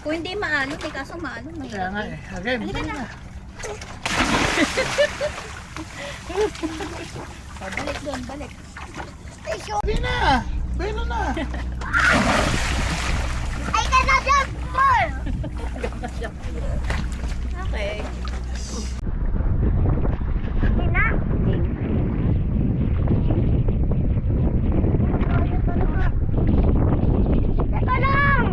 Kung hindi maalon, may kaso maalon. Kaya nga eh. Again, Halika na. Balik doon, balik. Hindi na! Beno na! I cannot jump more! Okay. Hindi na. Teka lang!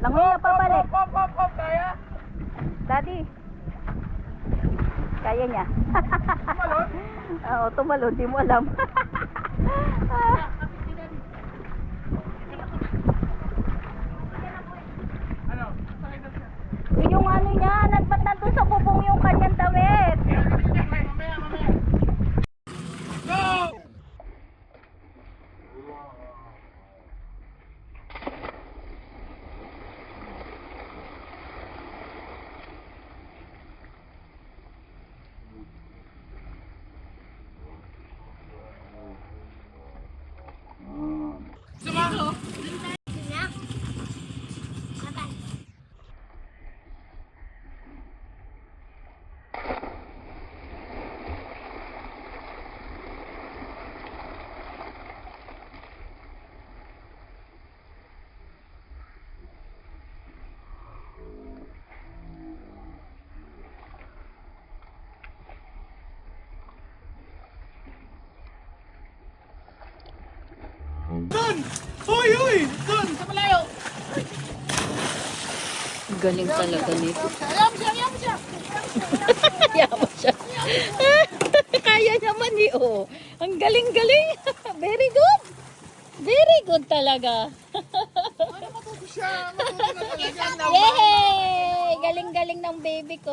Langoy na pabalik. Hop, kaya? Daddy. Kaya niya. Tumalon? Oo, tumalon. Di mo alam. Ano? Sakay na siya. Yung ano niya, ba't nandun sa bubong yung kanyang damit? Mamaya. Go! Sumako! Doon! Uy! Doon! Sa malayo! Galing talaga nito. Alam siya! Yaman siya. Kaya naman eh, oh. Ang galing-galing. Very good. Very good talaga. Ano matuto siya? Matuto na talaga. Yay! Galing-galing ng baby ko.